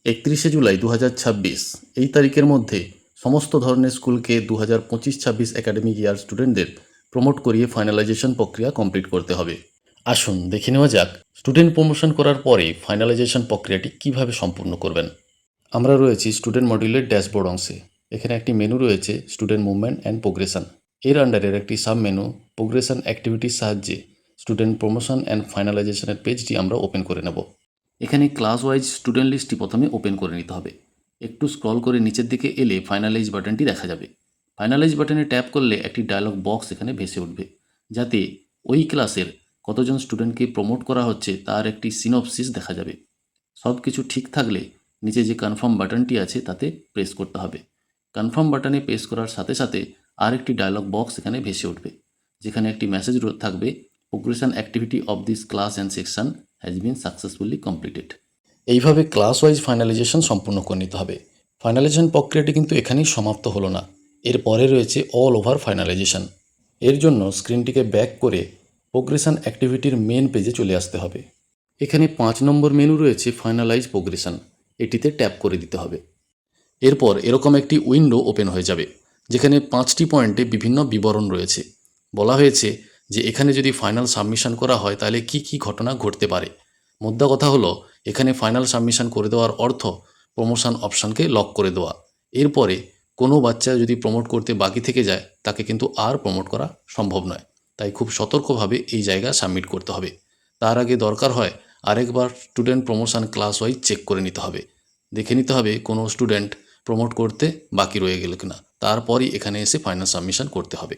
31শে জুলাই 2026 এই তারিখের মধ্যে সমস্ত ধরনের স্কুলকে 2025-26 একাডেমিক ইয়ার স্টুডেন্টদের প্রমোট করিয়ে ফাইনালাইজেশন প্রক্রিয়া কমপ্লিট করতে হবে। আসুন দেখে নেওয়া যাক স্টুডেন্ট প্রমোশন করার পরে ফাইনালাইজেশন প্রক্রিয়াটি কিভাবে সম্পূর্ণ করবেন। আমরা রয়েছি স্টুডেন্ট মডিউলের ড্যাশবোর্ড অংশে। এখানে একটি মেনু রয়েছে স্টুডেন্ট মুভমেন্ট অ্যান্ড প্রোগ্রেশন। এর আন্ডারের একটি সাব মেনু প্রোগ্রেশন অ্যাক্টিভিটির সাহায্যে স্টুডেন্ট প্রমোশন অ্যান্ড ফাইনালাইজেশনের পেজটি আমরা ওপেন করে নেব। এখানে ক্লাস ওয়াইজ স্টুডেন্ট লিস্টটি প্রথমে ওপেন করে নিতে হবে। একটু স্ক্রল করে নিচের দিকে এলে ফাইনালাইজ বাটনটি দেখা যাবে। ফাইনালাইজ বাটনে ট্যাপ করলে একটি ডায়লগ বক্স এখানে ভেসে উঠবে, যাতে ওই ক্লাসের কতজন স্টুডেন্টকে প্রমোট করা হচ্ছে তার একটি সিনপসিস দেখা যাবে। সব কিছু ঠিক থাকলে নিচে যে কনফার্ম বাটনটি আছে তাতে প্রেস করতে হবে। কনফার্ম বাটনে প্রেস করার সাথে সাথে আর একটি ডায়লগ বক্স এখানে ভেসে উঠবে, যেখানে একটি মেসেজ থাকবে, progression activity of this class and section has been successfully completed. এইভাবে ক্লাস ওয়াইজ ফাইনালাইজেশন সম্পূর্ণ করে নিতে হবে। ফাইনালাইজেশন প্রক্রিয়াটি কিন্তু এখানেই সমাপ্ত হলো না, এরপরে রয়েছে অল ওভার ফাইনালাইজেশন। এর জন্য স্ক্রিনটিকে ব্যাক করে প্রোগ্রেশন অ্যাক্টিভিটির মেন পেজে চলে আসতে হবে। এখানে 5 নম্বর মেনু রয়েছে ফাইনালাইজ প্রোগ্রেশন, এটিতে ট্যাপ করে দিতে হবে। এরপর এরকম একটি উইন্ডো ওপেন হয়ে যাবে, যেখানে 5টি পয়েন্টে বিভিন্ন বিবরণ রয়েছে। বলা হয়েছে যে এখানে যদি ফাইনাল সাবমিশন করা হয় তাহলে কি কি ঘটনা ঘটতে পারে। মোদ্দা কথা হলো এখানে ফাইনাল সাবমিশন করে দেওয়ার অর্থ প্রমোশন অপশানকে লক করে দেওয়া। এরপরে কোনো বাচ্চা যদি প্রমোট করতে বাকি থেকে যায় তাকে কিন্তু আর প্রমোট করা সম্ভব নয়। তাই খুব সতর্কভাবে এই জায়গা সাবমিট করতে হবে। তার আগে দরকার হয় আরেকবার student promotion class wise check করে নিতে হবে, দেখে নিতে হবে কোনো স্টুডেন্ট প্রমোট করতে বাকি রয়ে গেল কিনা, তারপরই এখানে এসে ফাইনাল সাবমিশন করতে হবে।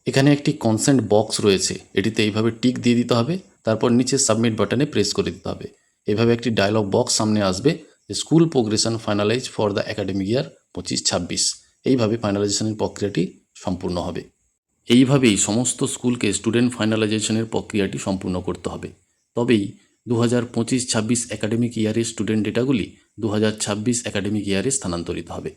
এখানে একটি কনসেন্ট বক্স রয়েছে, এটিতে এইভাবে টিক দিয়ে দিতে হবে, তারপর নিচে সাবমিট বাটনে প্রেস করে দিতে হবে। এভাবে একটি ডায়লগ বক্স সামনে আসবে যে school progression finalise for the academic ইয়ার 25-26। এইভাবে ফাইনালাইজেশনের প্রক্রিয়াটি সম্পূর্ণ হবে। এইভাবেই সমস্ত স্কুলকে স্টুডেন্ট ফাইনালাইজেশনের প্রক্রিয়াটি সম্পূর্ণ করতে হবে। তবেই 2025-26 একাডেমিক ইয়ারের স্টুডেন্ট ডেটাগুলি 2026 একাডেমিক ইয়ারে স্থানান্তরিত হবে।